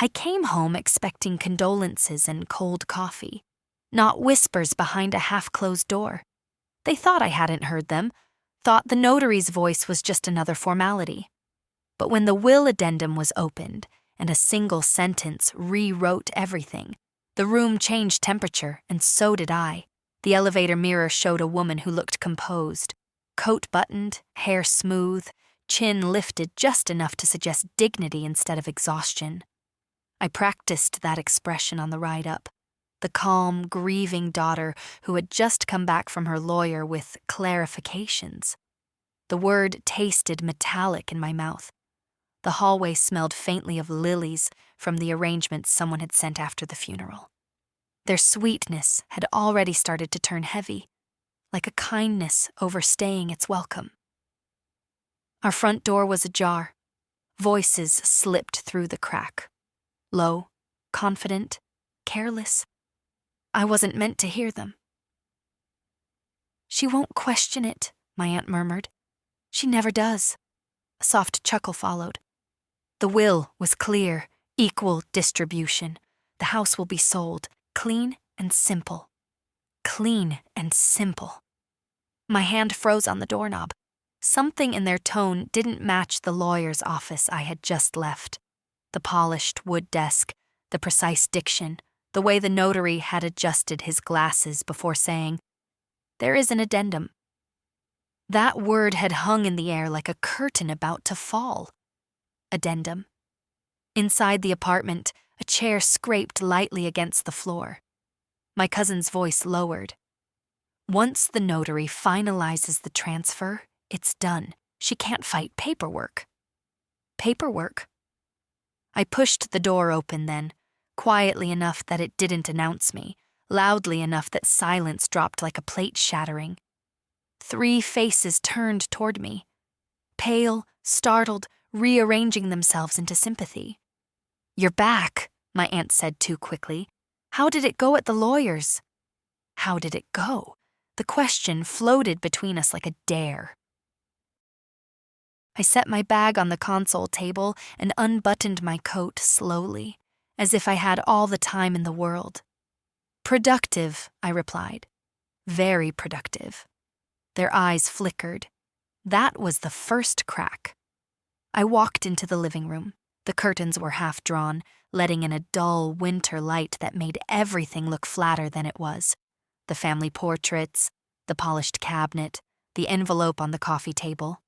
I came home expecting condolences and cold coffee, not whispers behind a half-closed door. They thought I hadn't heard them, thought the notary's voice was just another formality. But when the will addendum was opened and a single sentence rewrote everything, the room changed temperature, and so did I. The elevator mirror showed a woman who looked composed, coat buttoned, hair smooth, chin lifted just enough to suggest dignity instead of exhaustion. I practiced that expression on the ride up. The calm, grieving daughter who had just come back from her lawyer with clarifications. The word tasted metallic in my mouth. The hallway smelled faintly of lilies from the arrangements someone had sent after the funeral. Their sweetness had already started to turn heavy, like a kindness overstaying its welcome. Our front door was ajar. Voices slipped through the crack. Low, confident, careless. I wasn't meant to hear them. "She won't question it," my aunt murmured. "She never does." A soft chuckle followed. The will was clear, equal distribution. The house will be sold, clean and simple. Clean and simple. My hand froze on the doorknob. Something in their tone didn't match the lawyer's office I had just left. The polished wood desk, the precise diction, the way the notary had adjusted his glasses before saying, "There is an addendum." That word had hung in the air like a curtain about to fall. Addendum. Inside the apartment, a chair scraped lightly against the floor. My cousin's voice lowered. "Once the notary finalizes the transfer, it's done. She can't fight paperwork." Paperwork? I pushed the door open then, quietly enough that it didn't announce me, loudly enough that silence dropped like a plate shattering. 3 faces turned toward me, pale, startled, rearranging themselves into sympathy. "You're back," my aunt said too quickly. "How did it go at the lawyer's?" How did it go? The question floated between us like a dare. I set my bag on the console table and unbuttoned my coat slowly, as if I had all the time in the world. "Productive," I replied. "Very productive." Their eyes flickered. That was the first crack. I walked into the living room. The curtains were half drawn, letting in a dull winter light that made everything look flatter than it was. The family portraits, the polished cabinet, the envelope on the coffee table.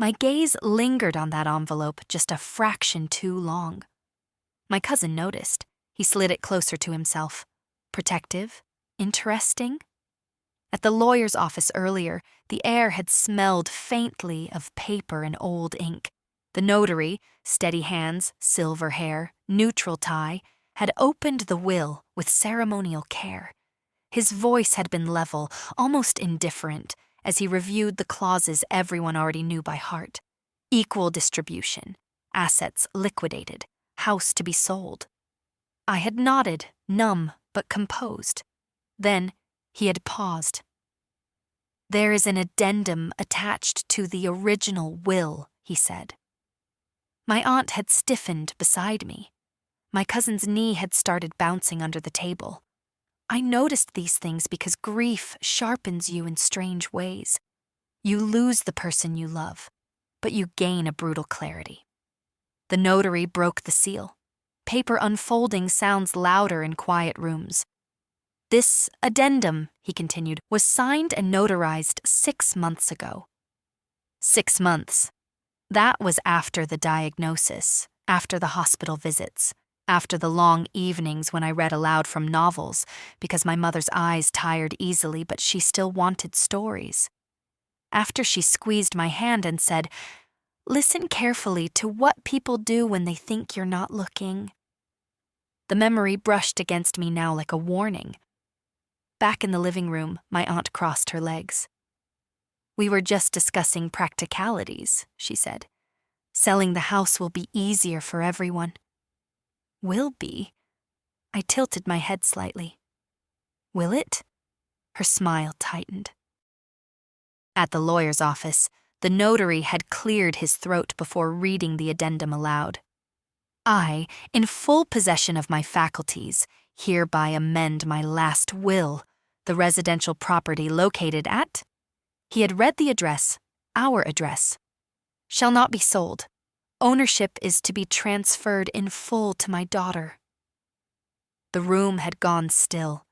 My gaze lingered on that envelope just a fraction too long. My cousin noticed. He slid it closer to himself. Protective? Interesting? At the lawyer's office earlier, the air had smelled faintly of paper and old ink. The notary, steady hands, silver hair, neutral tie, had opened the will with ceremonial care. His voice had been level, almost indifferent, as he reviewed the clauses everyone already knew by heart. Equal distribution, assets liquidated, house to be sold. I had nodded, numb but composed. Then he had paused. "There is an addendum attached to the original will," he said. My aunt had stiffened beside me. My cousin's knee had started bouncing under the table. I noticed these things because grief sharpens you in strange ways. You lose the person you love, but you gain a brutal clarity. The notary broke the seal. Paper unfolding sounds louder in quiet rooms. "This addendum," he continued, "was signed and notarized 6 months ago." 6 months. That was after the diagnosis, after the hospital visits, after the long evenings when I read aloud from novels because my mother's eyes tired easily, but she still wanted stories. After she squeezed my hand and said, "Listen carefully to what people do when they think you're not looking." The memory brushed against me now like a warning. Back in the living room, my aunt crossed her legs. "We were just discussing practicalities," she said. "Selling the house will be easier for everyone." "Will be?" I tilted my head slightly. "Will it?" Her smile tightened. At the lawyer's office, the notary had cleared his throat before reading the addendum aloud. I, in full possession of my faculties, hereby amend my last will, the residential property located at. He had read the address, our address. Shall not be sold. Ownership is to be transferred in full to my daughter. The room had gone still.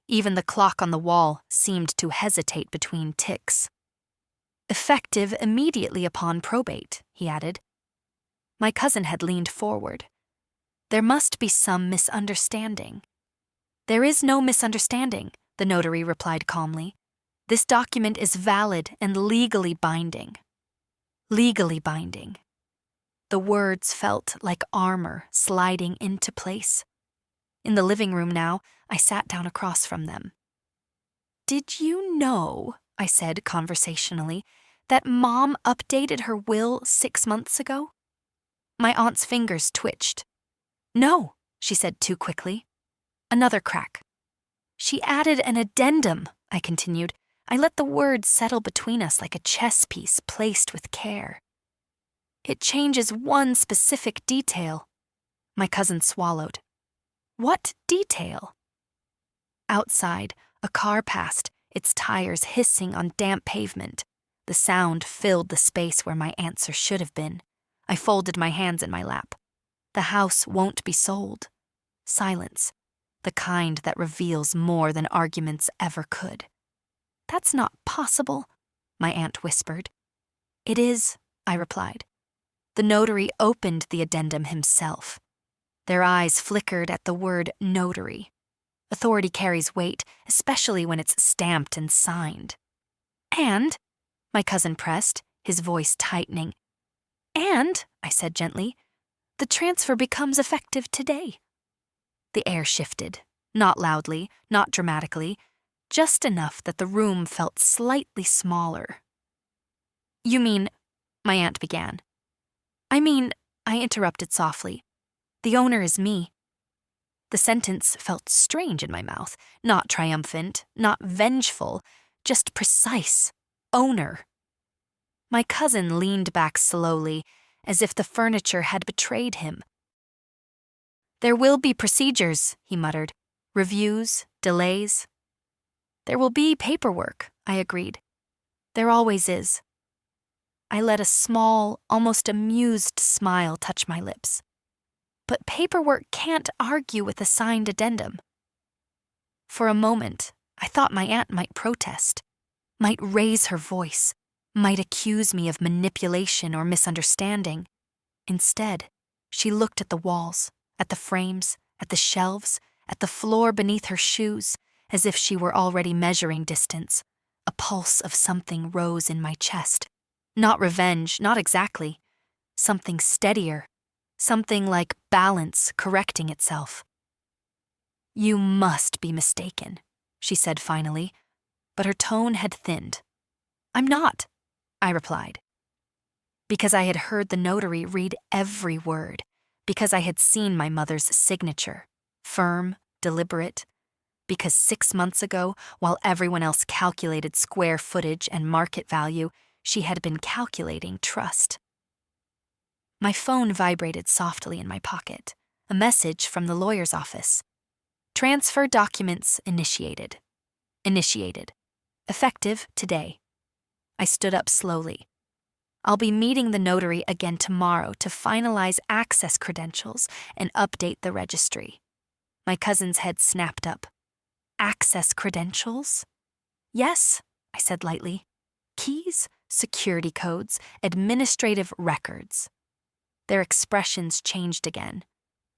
Even the clock on the wall seemed to hesitate between ticks. Effective immediately upon probate, he added. My cousin had leaned forward. There must be some misunderstanding. There is no misunderstanding, the notary replied calmly. This document is valid and legally binding. Legally binding. The words felt like armor sliding into place. In the living room now, I sat down across from them. Did you know, I said conversationally, that Mom updated her will 6 months ago? My aunt's fingers twitched. No, she said too quickly. Another crack. She added an addendum, I continued. I let the words settle between us like a chess piece placed with care. It changes one specific detail. My cousin swallowed. What detail? Outside, a car passed, its tires hissing on damp pavement. The sound filled the space where my answer should have been. I folded my hands in my lap. The house won't be sold. Silence, the kind that reveals more than arguments ever could. That's not possible, my aunt whispered. It is, I replied. The notary opened the addendum himself. Their eyes flickered at the word notary. Authority carries weight, especially when it's stamped and signed. And, my cousin pressed, his voice tightening. And, I said gently, the transfer becomes effective today. The air shifted, not loudly, not dramatically, just enough that the room felt slightly smaller. You mean, my aunt began. I interrupted softly. The owner is me. The sentence felt strange in my mouth, not triumphant, not vengeful, just precise. Owner. My cousin leaned back slowly, as if the furniture had betrayed him. There will be procedures, he muttered. Reviews, delays. There will be paperwork, I agreed. There always is. I let a small, almost amused smile touch my lips. But paperwork can't argue with a signed addendum. For a moment, I thought my aunt might protest, might raise her voice, might accuse me of manipulation or misunderstanding. Instead, she looked at the walls, at the frames, at the shelves, at the floor beneath her shoes, as if she were already measuring distance. A pulse of something rose in my chest. Not revenge, not exactly. Something steadier. Something like balance correcting itself. You must be mistaken, she said finally, but her tone had thinned. I'm not, I replied. Because I had heard the notary read every word, because I had seen my mother's signature, firm, deliberate, because 6 months ago, while everyone else calculated square footage and market value, she had been calculating trust. My phone vibrated softly in my pocket, a message from the lawyer's office. Transfer documents initiated. Initiated. Effective today. I stood up slowly. I'll be meeting the notary again tomorrow to finalize access credentials and update the registry. My cousin's head snapped up. Access credentials? Yes, I said lightly. Keys, security codes, administrative records. Their expressions changed again.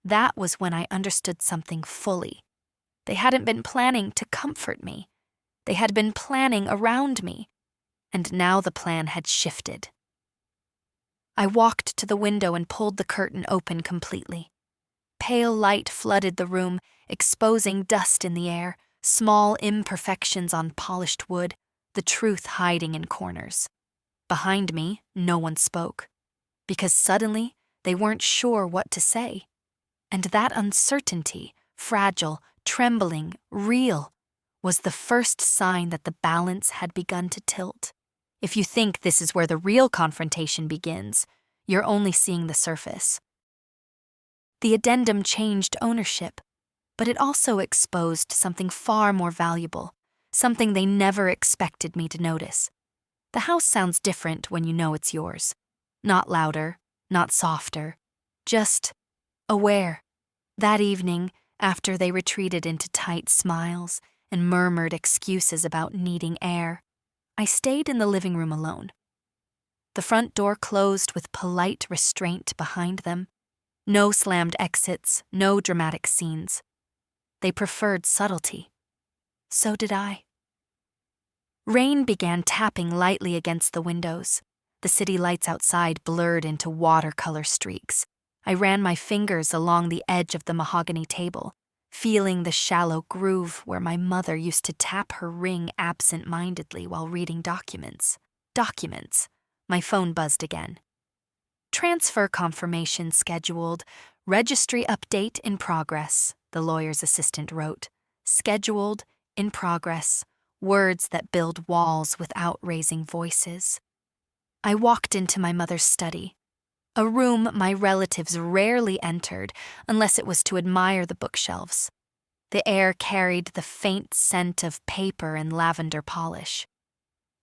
That was when I understood something fully. They hadn't been planning to comfort me. They had been planning around me. And now the plan had shifted. I walked to the window and pulled the curtain open completely. Pale light flooded the room, exposing dust in the air, small imperfections on polished wood, the truth hiding in corners. Behind me, no one spoke, because suddenly they weren't sure what to say. And that uncertainty, fragile, trembling, real, was the first sign that the balance had begun to tilt. If you think this is where the real confrontation begins, you're only seeing the surface. The addendum changed ownership, but it also exposed something far more valuable, something they never expected me to notice. The house sounds different when you know it's yours. Not louder, not softer, just aware. That evening, after they retreated into tight smiles and murmured excuses about needing air, I stayed in the living room alone. The front door closed with polite restraint behind them. No slammed exits, no dramatic scenes. They preferred subtlety. So did I. Rain began tapping lightly against the windows. The city lights outside blurred into watercolor streaks. I ran my fingers along the edge of the mahogany table, feeling the shallow groove where my mother used to tap her ring absent-mindedly while reading documents. Documents. My phone buzzed again. Transfer confirmation scheduled. Registry update in progress, the lawyer's assistant wrote. Scheduled, in progress. Words that build walls without raising voices. I walked into my mother's study, a room my relatives rarely entered unless it was to admire the bookshelves. The air carried the faint scent of paper and lavender polish.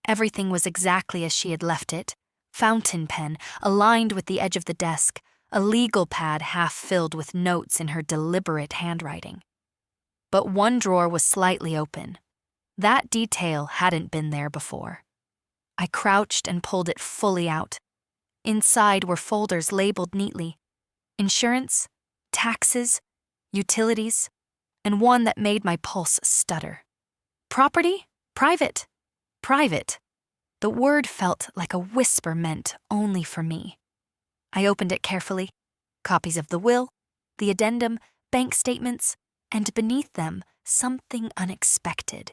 Everything was exactly as she had left it. Fountain pen aligned with the edge of the desk, a legal pad half filled with notes in her deliberate handwriting. But one drawer was slightly open. That detail hadn't been there before. I crouched and pulled it fully out. Inside were folders labeled neatly: insurance, taxes, utilities, and one that made my pulse stutter. Property? Private. Private. The word felt like a whisper meant only for me. I opened it carefully. Copies of the will, the addendum, bank statements, and beneath them, something unexpected.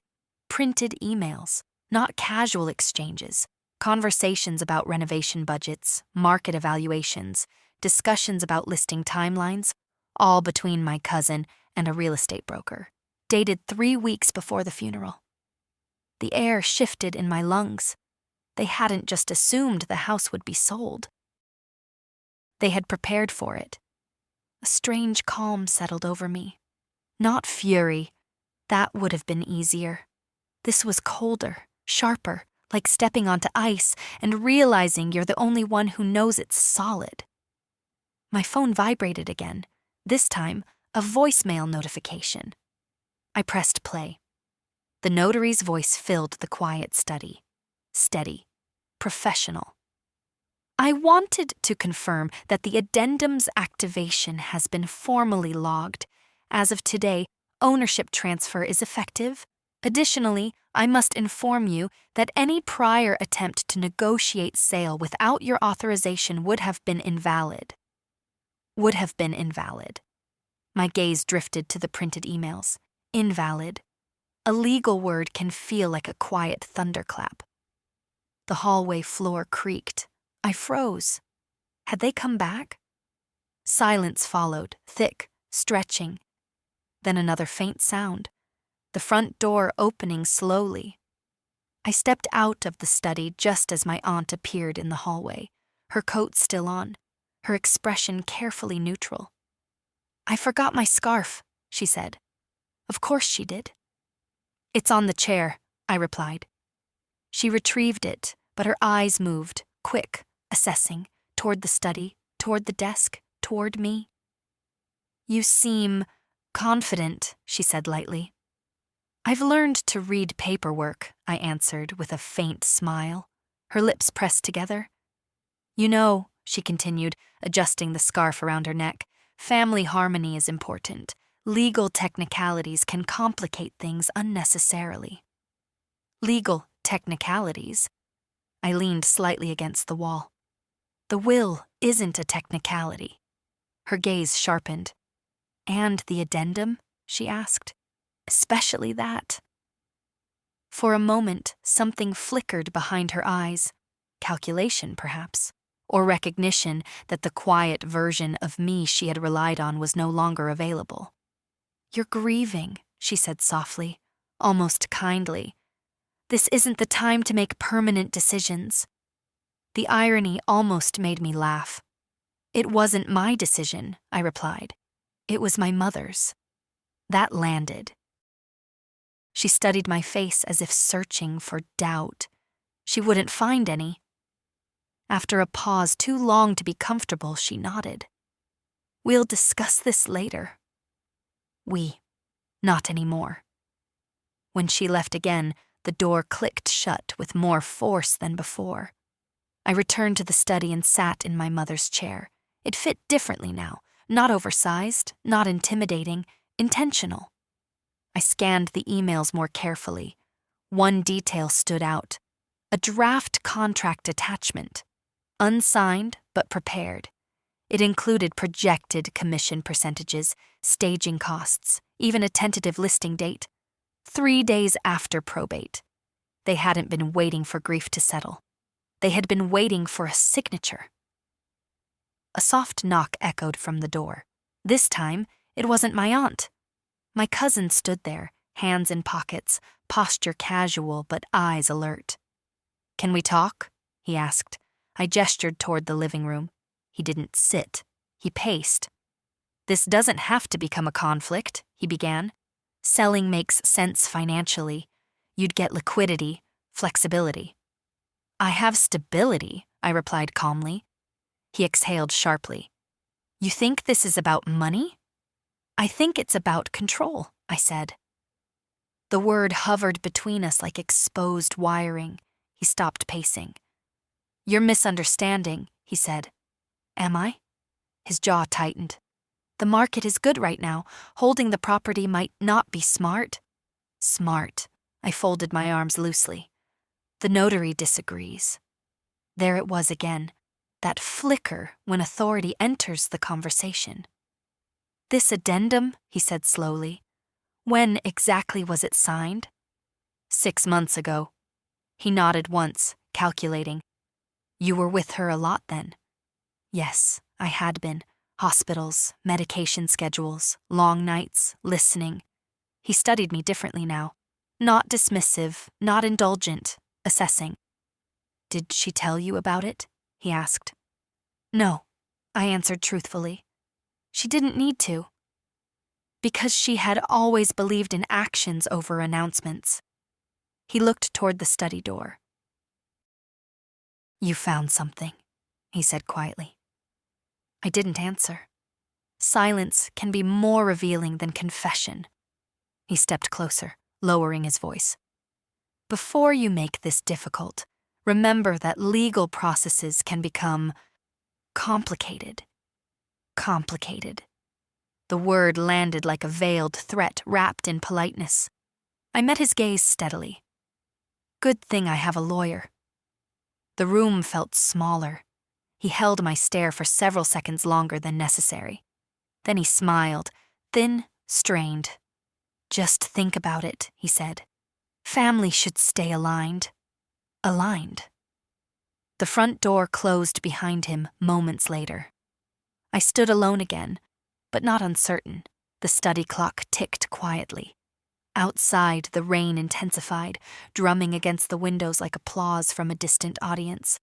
Printed emails, not casual exchanges. Conversations about renovation budgets, market evaluations, discussions about listing timelines, all between my cousin and a real estate broker, dated 3 weeks before the funeral. The air shifted in my lungs. They hadn't just assumed the house would be sold. They had prepared for it. A strange calm settled over me. Not fury. That would have been easier. This was colder, sharper, like stepping onto ice and realizing you're the only one who knows it's solid. My phone vibrated again, this time a voicemail notification. I pressed play. The notary's voice filled the quiet study. Steady, professional. I wanted to confirm that the addendum's activation has been formally logged. As of today, ownership transfer is effective. Additionally, I must inform you that any prior attempt to negotiate sale without your authorization would have been invalid. Would have been invalid. My gaze drifted to the printed emails. Invalid. A legal word can feel like a quiet thunderclap. The hallway floor creaked. I froze. Had they come back? Silence followed, thick, stretching. Then another faint sound. The front door opening slowly. I stepped out of the study just as my aunt appeared in the hallway, her coat still on, her expression carefully neutral. "I forgot my scarf," she said. Of course she did. "It's on the chair," I replied. She retrieved it, but her eyes moved, quick, assessing, toward the study, toward the desk, toward me. "You seem confident," she said lightly. "I've learned to read paperwork," I answered with a faint smile. Her lips pressed together. "You know," she continued, adjusting the scarf around her neck, "family harmony is important. Legal technicalities can complicate things unnecessarily." Legal technicalities? I leaned slightly against the wall. The will isn't a technicality. Her gaze sharpened. "And the addendum?" she asked. "Especially that." For a moment, something flickered behind her eyes. Calculation, perhaps, or recognition that the quiet version of me she had relied on was no longer available. "You're grieving," she said softly, almost kindly. "This isn't the time to make permanent decisions." The irony almost made me laugh. "It wasn't my decision," I replied. It was my mother's. That landed. She studied my face as if searching for doubt. She wouldn't find any. After a pause too long to be comfortable, she nodded. We'll discuss this later. We, not anymore. When she left again, the door clicked shut with more force than before. I returned to the study and sat in my mother's chair. It fit differently now, not oversized, not intimidating, intentional. I scanned the emails more carefully. One detail stood out: a draft contract attachment. Unsigned, but prepared. It included projected commission percentages, staging costs, even a tentative listing date. 3 days after probate. They hadn't been waiting for grief to settle. They had been waiting for a signature. A soft knock echoed from the door. This time, it wasn't my aunt. My cousin stood there, hands in pockets, posture casual but eyes alert. "Can we talk?" he asked. I gestured toward the living room. He didn't sit. He paced. "This doesn't have to become a conflict," he began. "Selling makes sense financially. You'd get liquidity, flexibility." "I have stability," I replied calmly. He exhaled sharply. "You think this is about money?" "I think it's about control," I said. The word hovered between us like exposed wiring. He stopped pacing. "You're misunderstanding," he said. "Am I?" His jaw tightened. "The market is good right now. Holding the property might not be smart." "Smart." I folded my arms loosely. "The notary disagrees." There it was again, that flicker when authority enters the conversation. "This addendum," he said slowly. "When exactly was it signed?" 6 months ago. He nodded once, calculating. "You were with her a lot then?" Yes, I had been. Hospitals, medication schedules, long nights, listening. He studied me differently now. Not dismissive, not indulgent, assessing. "Did she tell you about it?" he asked. "No," I answered truthfully. "She didn't need to." Because she had always believed in actions over announcements. He looked toward the study door. "You found something," he said quietly. I didn't answer. Silence can be more revealing than confession. He stepped closer, lowering his voice. "Before you make this difficult, remember that legal processes can become complicated. Complicated." The word landed like a veiled threat wrapped in politeness. I met his gaze steadily. "Good thing I have a lawyer." The room felt smaller. He held my stare for several seconds longer than necessary. Then he smiled, thin, strained. "Just think about it," he said. "Family should stay aligned." Aligned. The front door closed behind him moments later. I stood alone again, but not uncertain. The study clock ticked quietly. Outside, the rain intensified, drumming against the windows like applause from a distant audience.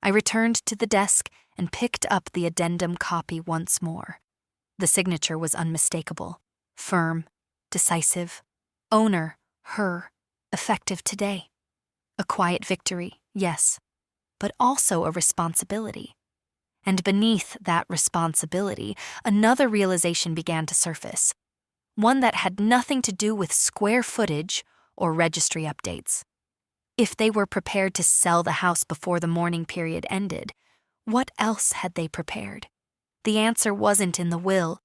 I returned to the desk and picked up the addendum copy once more. The signature was unmistakable, firm, decisive. Owner, her, effective today. A quiet victory, yes, but also a responsibility. And beneath that responsibility, another realization began to surface. One that had nothing to do with square footage or registry updates. If they were prepared to sell the house before the mourning period ended, what else had they prepared? The answer wasn't in the will.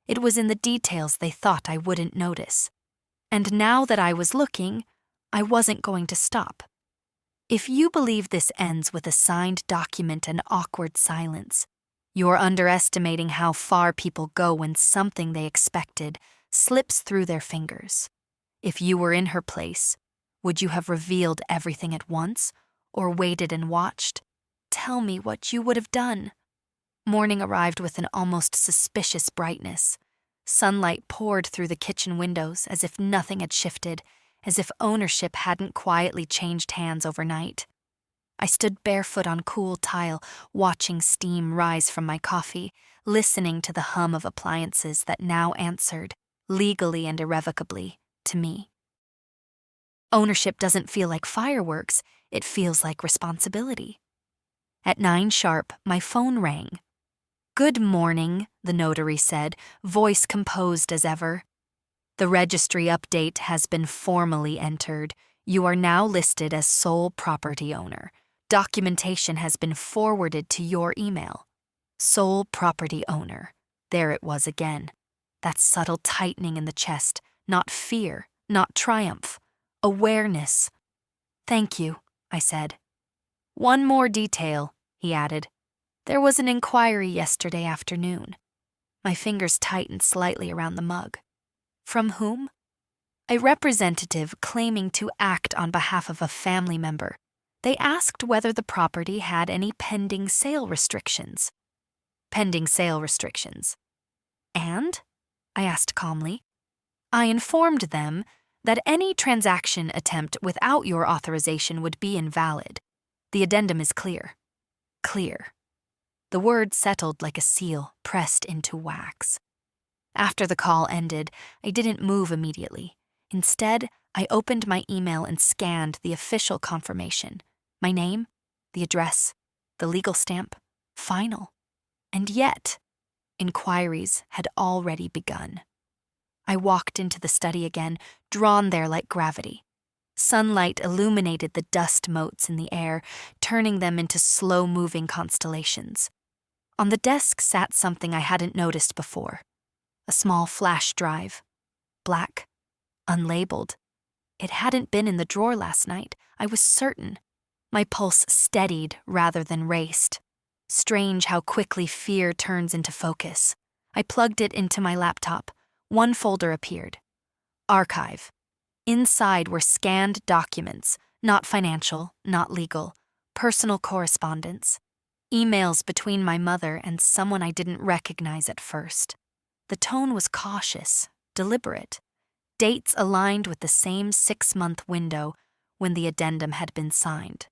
It was in the details they thought I wouldn't notice. And now that I was looking, I wasn't going to stop. If you believe this ends with a signed document and awkward silence, you're underestimating how far people go when something they expected slips through their fingers. If you were in her place, would you have revealed everything at once, or waited and watched? Tell me what you would have done. Morning arrived with an almost suspicious brightness. Sunlight poured through the kitchen windows as if nothing had shifted, as if ownership hadn't quietly changed hands overnight. I stood barefoot on cool tile, watching steam rise from my coffee, listening to the hum of appliances that now answered, legally and irrevocably, to me. Ownership doesn't feel like fireworks, it feels like responsibility. At 9 sharp, my phone rang. "Good morning," the notary said, voice composed as ever. "The registry update has been formally entered. You are now listed as sole property owner. Documentation has been forwarded to your email." Sole property owner. There it was again. That subtle tightening in the chest, not fear, not triumph. Awareness. "Thank you," I said. "One more detail," he added. "There was an inquiry yesterday afternoon." My fingers tightened slightly around the mug. "From whom?" "A representative claiming to act on behalf of a family member. They asked whether the property had any pending sale restrictions." "Pending sale restrictions." "And?" I asked calmly. "I informed them that any transaction attempt without your authorization would be invalid. The addendum is clear." Clear. The word settled like a seal pressed into wax. After the call ended, I didn't move immediately. Instead, I opened my email and scanned the official confirmation. My name, the address, the legal stamp, final. And yet, inquiries had already begun. I walked into the study again, drawn there like gravity. Sunlight illuminated the dust motes in the air, turning them into slow-moving constellations. On the desk sat something I hadn't noticed before. A small flash drive. Black. Unlabeled. It hadn't been in the drawer last night, I was certain. My pulse steadied rather than raced. Strange how quickly fear turns into focus. I plugged it into my laptop. One folder appeared. Archive. Inside were scanned documents, not financial, not legal, personal correspondence. Emails between my mother and someone I didn't recognize at first. The tone was cautious, deliberate. Dates aligned with the same 6-month window when the addendum had been signed.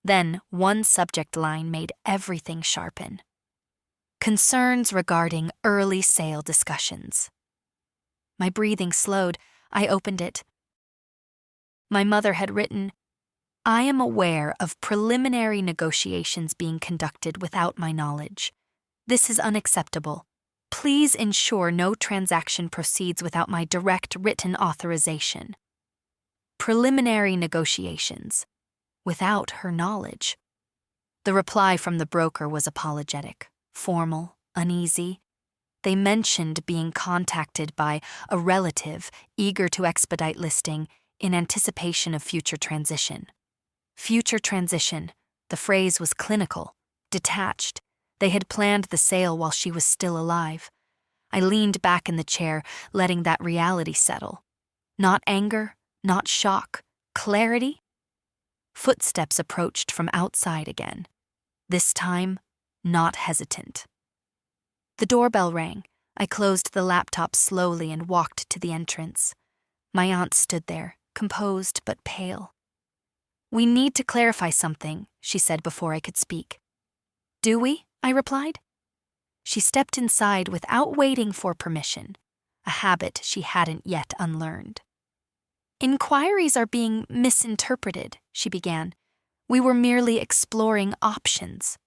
Then one subject line made everything sharpen. Concerns regarding early sale discussions. My breathing slowed. I opened it. My mother had written, "I am aware of preliminary negotiations being conducted without my knowledge. This is unacceptable. Please ensure no transaction proceeds without my direct written authorization." Preliminary negotiations. Without her knowledge. The reply from the broker was apologetic, formal, uneasy. They mentioned being contacted by a relative eager to expedite listing in anticipation of future transition. Future transition. The phrase was clinical, detached. They had planned the sale while she was still alive. I leaned back in the chair, letting that reality settle. Not anger, not shock, clarity. Footsteps approached from outside again. This time, not hesitant. The doorbell rang. I closed the laptop slowly and walked to the entrance. My aunt stood there, composed but pale. "We need to clarify something," she said before I could speak. "Do we?" I replied. She stepped inside without waiting for permission, a habit she hadn't yet unlearned. "Inquiries are being misinterpreted," she began. "We were merely exploring options."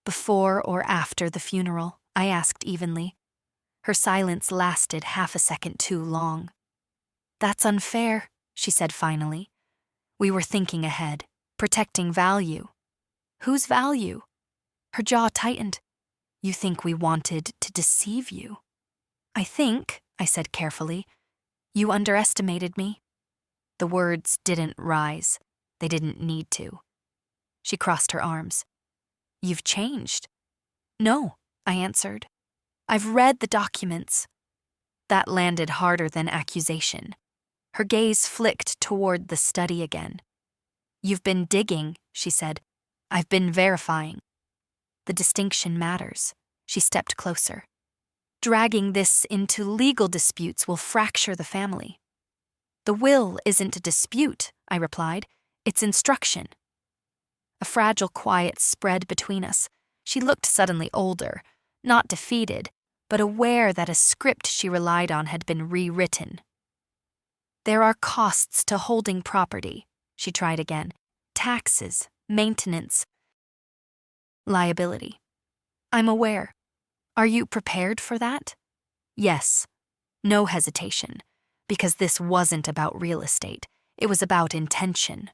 "Before or after the funeral?" I asked evenly. Her silence lasted half a second too long. "That's unfair," she said finally. "We were thinking ahead, protecting value." "Whose value?" Her jaw tightened. "You think we wanted to deceive you?" "I think," I said carefully, "you underestimated me." The words didn't rise. They didn't need to. She crossed her arms. "You've changed." "No," I answered. "I've read the documents." That landed harder than accusation. Her gaze flicked toward the study again. "You've been digging," she said. "I've been verifying." The distinction matters. She stepped closer. "Dragging this into legal disputes will fracture the family." "The will isn't a dispute," I replied. "It's instruction." A fragile quiet spread between us. She looked suddenly older, not defeated, but aware that a script she relied on had been rewritten. There are costs to holding property, she tried again. Taxes, maintenance, liability. I'm aware. Are you prepared for that? Yes. No hesitation, because this wasn't about real estate. It was about intention.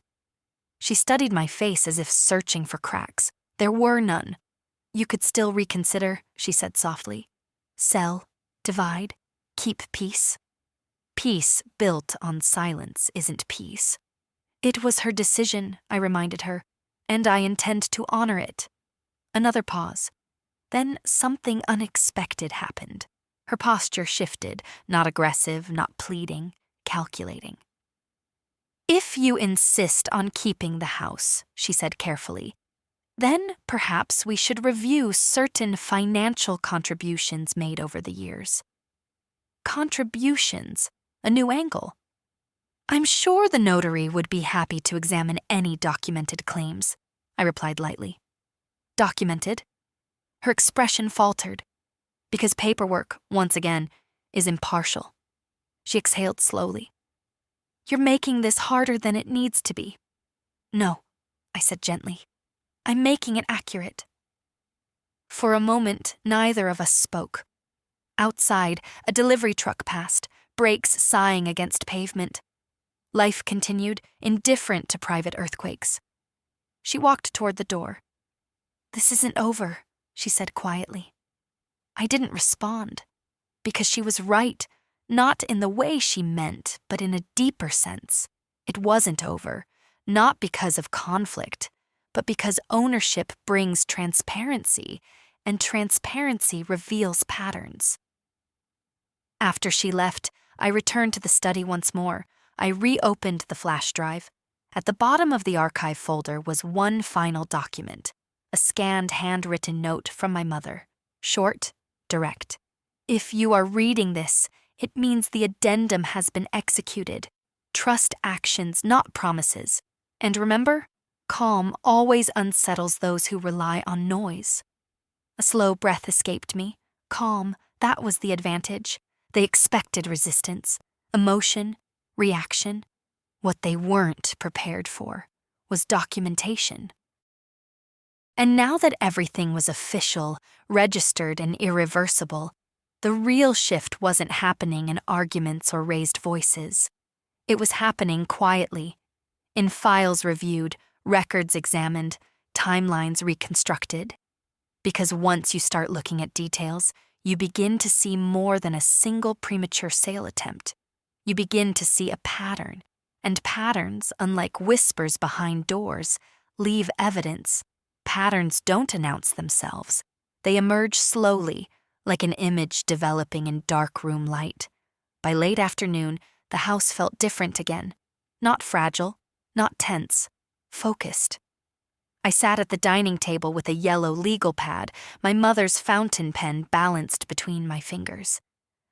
She studied my face as if searching for cracks. There were none. You could still reconsider, she said softly. Sell, divide, keep peace. Peace built on silence isn't peace. It was her decision, I reminded her, and I intend to honor it. Another pause. Then something unexpected happened. Her posture shifted, not aggressive, not pleading, calculating. If you insist on keeping the house, she said carefully, then perhaps we should review certain financial contributions made over the years. Contributions? A new angle. I'm sure the notary would be happy to examine any documented claims, I replied lightly. Documented? Her expression faltered, because paperwork, once again, is impartial. She exhaled slowly. You're making this harder than it needs to be. No, I said gently. I'm making it accurate. For a moment, neither of us spoke. Outside, a delivery truck passed, brakes sighing against pavement. Life continued, indifferent to private earthquakes. She walked toward the door. This isn't over, she said quietly. I didn't respond, because she was right, not in the way she meant, but in a deeper sense. It wasn't over, not because of conflict, but because ownership brings transparency, and transparency reveals patterns. After she left, I returned to the study once more. I reopened the flash drive. At the bottom of the archive folder was one final document, a scanned handwritten note from my mother. Short, direct. If you are reading this, it means the addendum has been executed. Trust actions, not promises. And remember, calm always unsettles those who rely on noise. A slow breath escaped me. Calm, that was the advantage. They expected resistance, emotion, reaction. What they weren't prepared for was documentation. And now that everything was official, registered, and irreversible, the real shift wasn't happening in arguments or raised voices. It was happening quietly, in files reviewed, records examined, timelines reconstructed. Because once you start looking at details, you begin to see more than a single premature sale attempt. You begin to see a pattern, and patterns, unlike whispers behind doors, leave evidence. Patterns don't announce themselves. They emerge slowly, like an image developing in dark-room light. By late afternoon, the house felt different again. Not fragile, not tense, focused. I sat at the dining table with a yellow legal pad, my mother's fountain pen balanced between my fingers.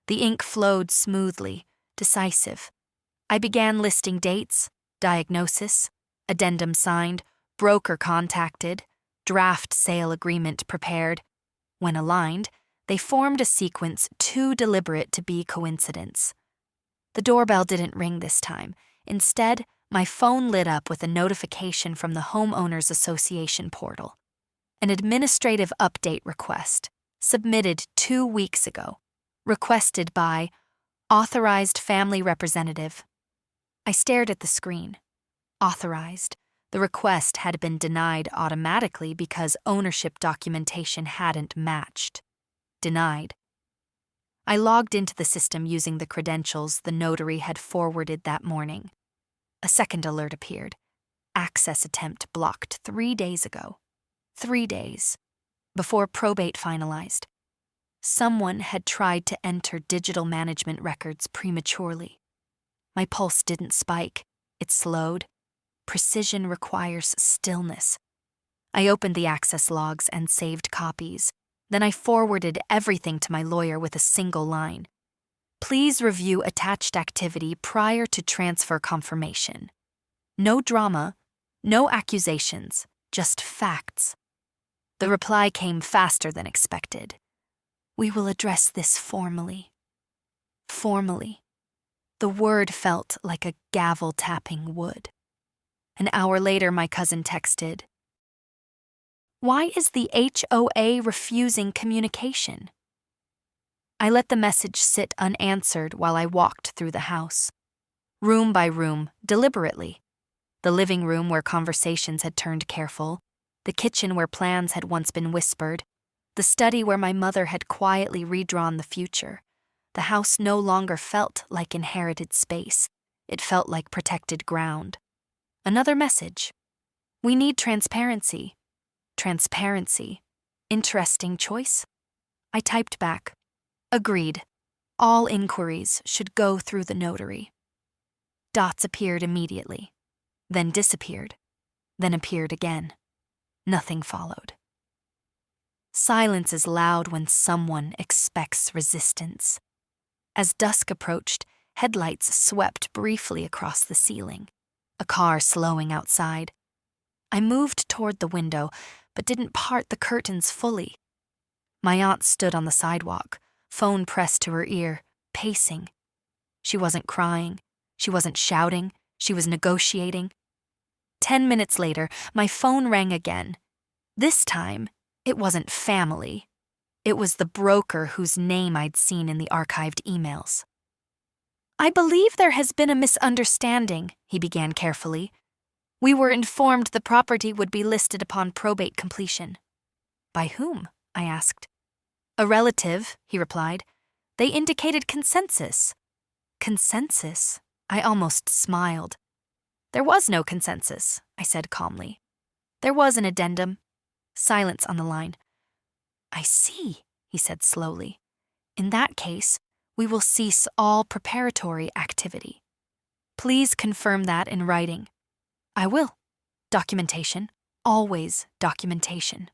The ink flowed smoothly, decisive. I began listing dates, diagnosis, addendum signed, broker contacted, draft sale agreement prepared. When aligned, they formed a sequence too deliberate to be coincidence. The doorbell didn't ring this time. Instead, my phone lit up with a notification from the Homeowners Association portal. An administrative update request, submitted 2 weeks ago, requested by Authorized Family Representative. I stared at the screen. Authorized. The request had been denied automatically because ownership documentation hadn't matched. Denied. I logged into the system using the credentials the notary had forwarded that morning. A second alert appeared. Access attempt blocked 3 days ago. 3 days. Before probate finalized. Someone had tried to enter digital management records prematurely. My pulse didn't spike. It slowed. Precision requires stillness. I opened the access logs and saved copies. Then I forwarded everything to my lawyer with a single line. Please review attached activity prior to transfer confirmation. No drama, no accusations, just facts. The reply came faster than expected. We will address this formally. Formally. The word felt like a gavel tapping would. An hour later, my cousin texted, "Why is the HOA refusing communication?" I let the message sit unanswered while I walked through the house, room by room, deliberately. The living room where conversations had turned careful, the kitchen where plans had once been whispered, the study where my mother had quietly redrawn the future. The house no longer felt like inherited space. It felt like protected ground. Another message. We need transparency. Transparency. Interesting choice. I typed back. Agreed. All inquiries should go through the notary. Dots appeared immediately, then disappeared, then appeared again. Nothing followed. Silence is loud when someone expects resistance. As dusk approached, headlights swept briefly across the ceiling, a car slowing outside. I moved toward the window, but didn't part the curtains fully. My aunt stood on the sidewalk, phone pressed to her ear, pacing. She wasn't crying. She wasn't shouting. She was negotiating. 10 minutes later, my phone rang again. This time, it wasn't family. It was the broker whose name I'd seen in the archived emails. "I believe there has been a misunderstanding," he began carefully. "We were informed the property would be listed upon probate completion." "By whom?" I asked. "A relative," he replied. "They indicated consensus." "Consensus?" I almost smiled. "There was no consensus," I said calmly. "There was an addendum." Silence on the line. "I see," he said slowly. "In that case, we will cease all preparatory activity. Please confirm that in writing." "I will. Documentation. Always documentation."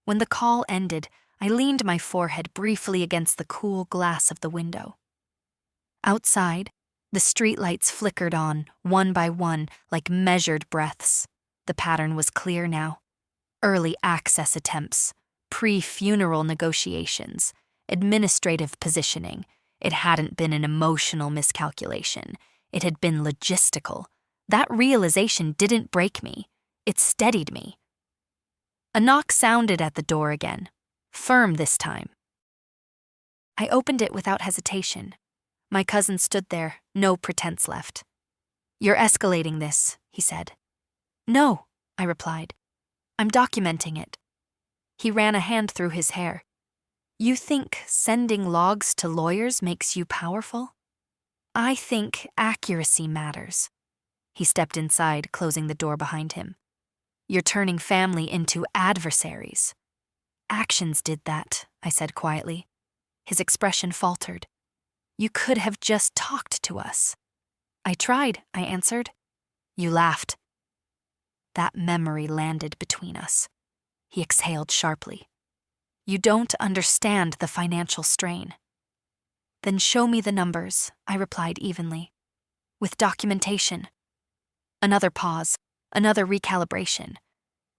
When the call ended, I leaned my forehead briefly against the cool glass of the window. Outside, the streetlights flickered on, one by one, like measured breaths. The pattern was clear now. Early access attempts, pre-funeral negotiations, administrative positioning. It hadn't been an emotional miscalculation. It had been logistical. That realization didn't break me. It steadied me. A knock sounded at the door again, firm this time. I opened it without hesitation. My cousin stood there, no pretense left. "You're escalating this," he said. "No," I replied. "I'm documenting it." He ran a hand through his hair. "You think sending logs to lawyers makes you powerful? I think accuracy matters." He stepped inside, closing the door behind him. "You're turning family into adversaries." "Actions did that," I said quietly. His expression faltered. "You could have just talked to us." "I tried," I answered. "You laughed." That memory landed between us. He exhaled sharply. "You don't understand the financial strain." "Then show me the numbers," I replied evenly. "With documentation." Another pause, another recalibration.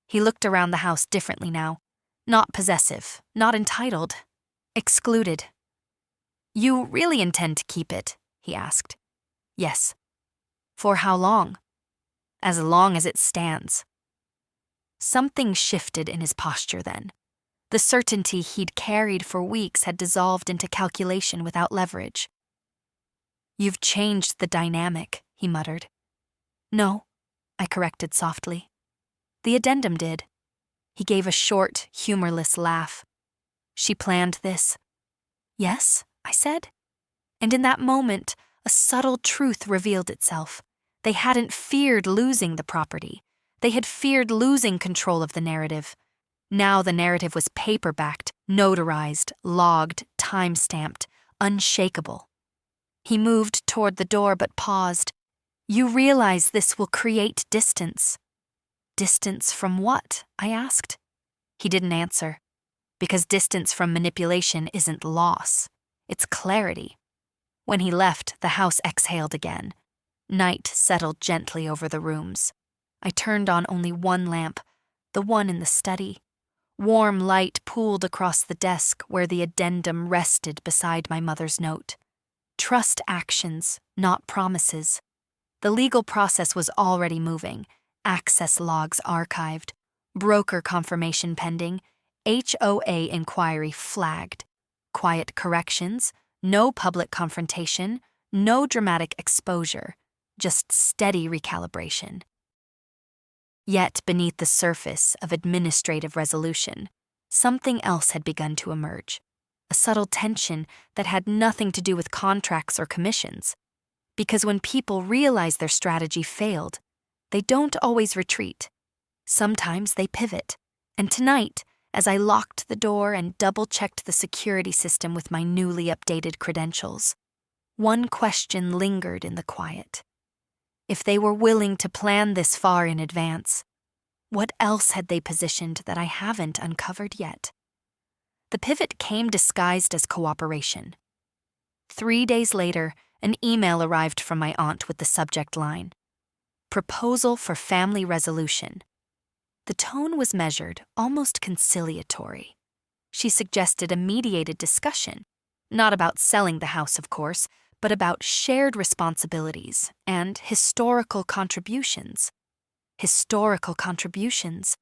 He looked around the house differently now. Not possessive, not entitled. Excluded. "You really intend to keep it?" he asked. "Yes." "For how long?" "As long as it stands." Something shifted in his posture then. The certainty he'd carried for weeks had dissolved into calculation without leverage. "You've changed the dynamic," he muttered. "No," I corrected softly. "The addendum did." He gave a short, humorless laugh. "She planned this?" "Yes," I said. And in that moment, a subtle truth revealed itself. They hadn't feared losing the property. They had feared losing control of the narrative. Now the narrative was paper-backed, notarized, logged, time-stamped, unshakable. He moved toward the door but paused. "You realize this will create distance." "Distance from what?" I asked. He didn't answer. Because distance from manipulation isn't loss. It's clarity. When he left, the house exhaled again. Night settled gently over the rooms. I turned on only one lamp, the one in the study. Warm light pooled across the desk where the addendum rested beside my mother's note. Trust actions, not promises. The legal process was already moving. Access logs archived. Broker confirmation pending. HOA inquiry flagged. Quiet corrections. No public confrontation. No dramatic exposure. Just steady recalibration. Yet beneath the surface of administrative resolution, something else had begun to emerge. A subtle tension that had nothing to do with contracts or commissions. Because when people realize their strategy failed, they don't always retreat. Sometimes they pivot. And tonight, as I locked the door and double-checked the security system with my newly updated credentials, one question lingered in the quiet. If they were willing to plan this far in advance, what else had they positioned that I haven't uncovered yet? The pivot came disguised as cooperation. 3 days later, an email arrived from my aunt with the subject line, "Proposal for Family Resolution." The tone was measured, almost conciliatory. She suggested a mediated discussion, not about selling the house, of course, but about shared responsibilities and historical contributions. Historical contributions.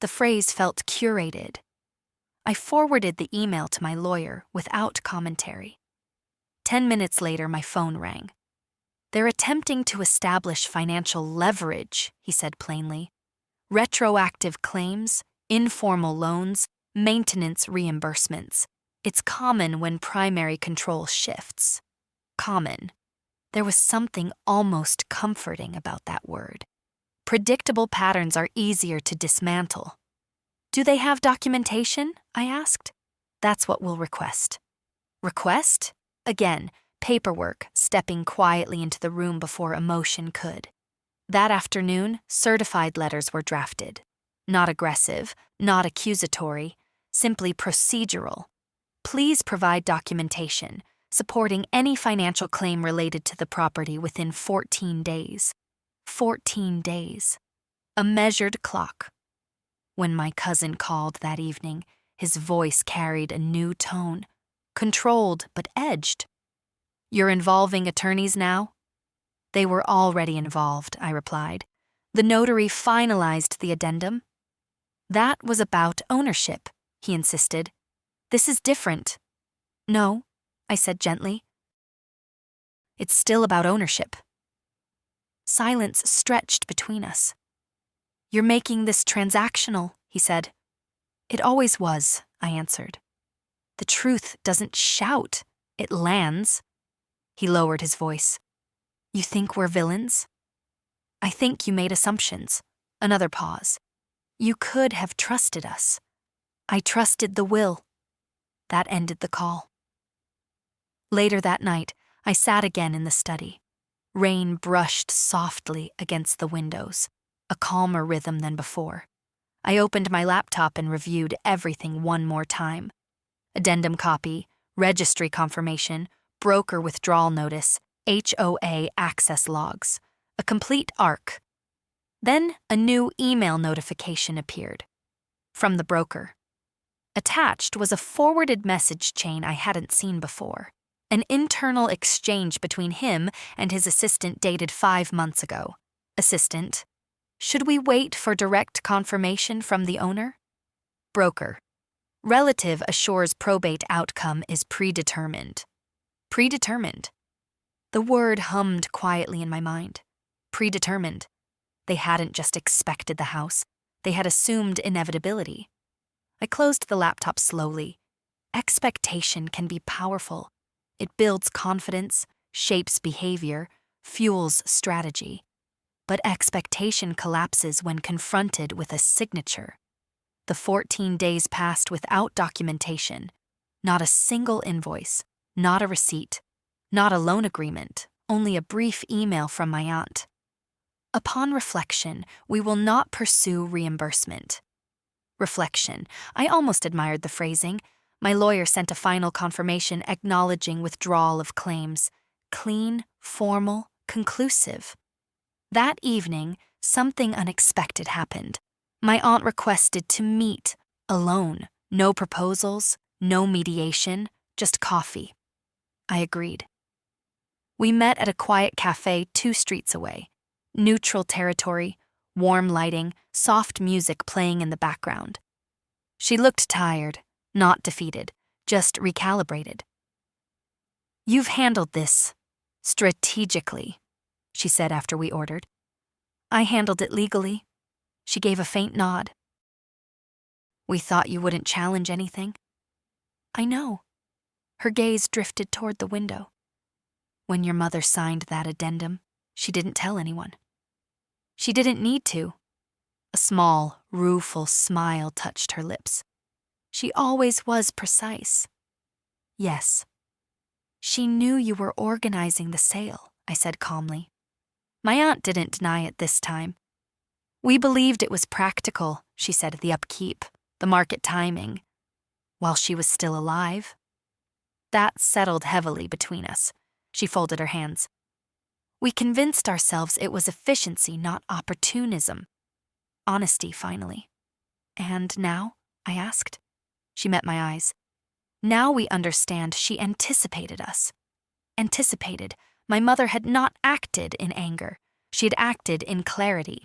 The phrase felt curated. I forwarded the email to my lawyer without commentary. 10 minutes later, my phone rang. "They're attempting to establish financial leverage," he said plainly. "Retroactive claims, informal loans, maintenance reimbursements. It's common when primary control shifts." Common. There was something almost comforting about that word. Predictable patterns are easier to dismantle. "Do they have documentation?" I asked. "That's what we'll request." Request? Again, paperwork stepping quietly into the room before emotion could. That afternoon, certified letters were drafted. Not aggressive, not accusatory, simply procedural. Please provide documentation supporting any financial claim related to the property within 14 days. 14 days. A measured clock. When my cousin called that evening, his voice carried a new tone, controlled but edged. "You're involving attorneys now?" "They were already involved," I replied. "The notary finalized the addendum." "That was about ownership," he insisted. "This is different." "No," I said gently. "It's still about ownership." Silence stretched between us. "You're making this transactional," he said. "It always was," I answered. "The truth doesn't shout, it lands." He lowered his voice. "You think we're villains?" "I think you made assumptions." Another pause. "You could have trusted us." "I trusted the will." That ended the call. Later that night, I sat again in the study. Rain brushed softly against the windows, a calmer rhythm than before. I opened my laptop and reviewed everything one more time. Addendum copy, registry confirmation, broker withdrawal notice, HOA access logs, a complete arc. Then a new email notification appeared. From the broker. Attached was a forwarded message chain I hadn't seen before. An internal exchange between him and his assistant dated 5 months ago. Assistant: "Should we wait for direct confirmation from the owner?" Broker: "Relative assures probate outcome is predetermined." Predetermined. The word hummed quietly in my mind. Predetermined. They hadn't just expected the house. They had assumed inevitability. I closed the laptop slowly. Expectation can be powerful. It builds confidence, shapes behavior, fuels strategy. But expectation collapses when confronted with a signature. The 14 days passed without documentation. Not a single invoice, not a receipt, not a loan agreement, only a brief email from my aunt. "Upon reflection, we will not pursue reimbursement." Reflection. I almost admired the phrasing. My lawyer sent a final confirmation acknowledging withdrawal of claims. Clean, formal, conclusive. That evening, something unexpected happened. My aunt requested to meet alone. No proposals, no mediation, just coffee. I agreed. We met at a quiet cafe 2 streets away. Neutral territory, warm lighting, soft music playing in the background. She looked tired, not defeated, just recalibrated. "You've handled this strategically," she said after we ordered. "I handled it legally." She gave a faint nod. "We thought you wouldn't challenge anything." "I know." Her gaze drifted toward the window. "When your mother signed that addendum, she didn't tell anyone." "She didn't need to." A small, rueful smile touched her lips. "She always was precise." "Yes." "She knew you were organizing the sale," I said calmly. My aunt didn't deny it this time. "We believed it was practical," she said, "the upkeep, the market timing, while she was still alive." That settled heavily between us. She folded her hands. "We convinced ourselves it was efficiency, not opportunism. Honesty, finally." "And now?" I asked. She met my eyes. "Now we understand she anticipated us." Anticipated. My mother had not acted in anger. She had acted in clarity.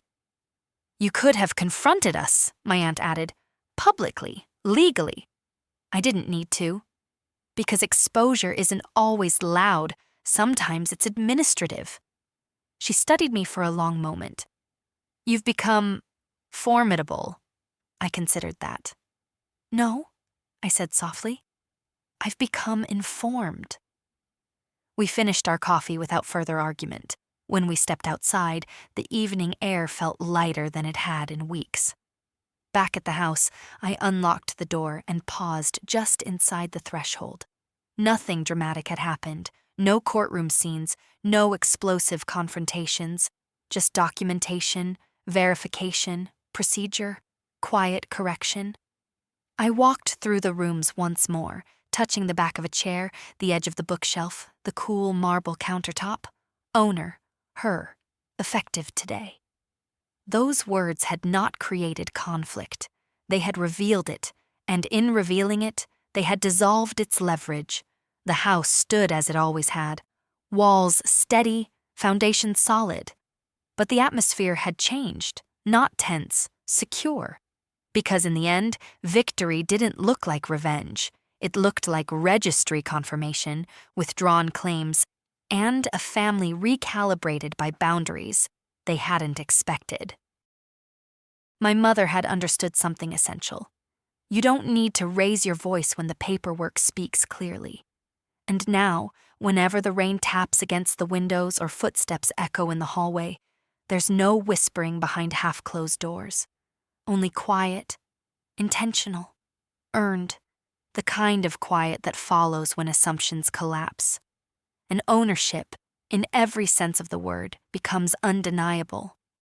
"You could have confronted us," my aunt added. "Publicly, legally." I didn't need to. Because exposure isn't always loud. Sometimes it's administrative. She studied me for a long moment. "You've become formidable." I considered that. "No," I said softly. "I've become informed." We finished our coffee without further argument. When we stepped outside, the evening air felt lighter than it had in weeks. Back at the house, I unlocked the door and paused just inside the threshold. Nothing dramatic had happened. No courtroom scenes, no explosive confrontations, just documentation, verification, procedure, quiet correction. I walked through the rooms once more, touching the back of a chair, the edge of the bookshelf, the cool marble countertop. Owner, her, effective today. Those words had not created conflict. They had revealed it, and in revealing it, they had dissolved its leverage. The house stood as it always had. Walls steady, foundation solid. But the atmosphere had changed, not tense, secure. Because in the end, victory didn't look like revenge. It looked like registry confirmation, withdrawn claims, and a family recalibrated by boundaries they hadn't expected. My mother had understood something essential. You don't need to raise your voice when the paperwork speaks clearly. And now, whenever the rain taps against the windows or footsteps echo in the hallway, there's no whispering behind half-closed doors. Only quiet, intentional, earned, the kind of quiet that follows when assumptions collapse. And ownership, in every sense of the word, becomes undeniable.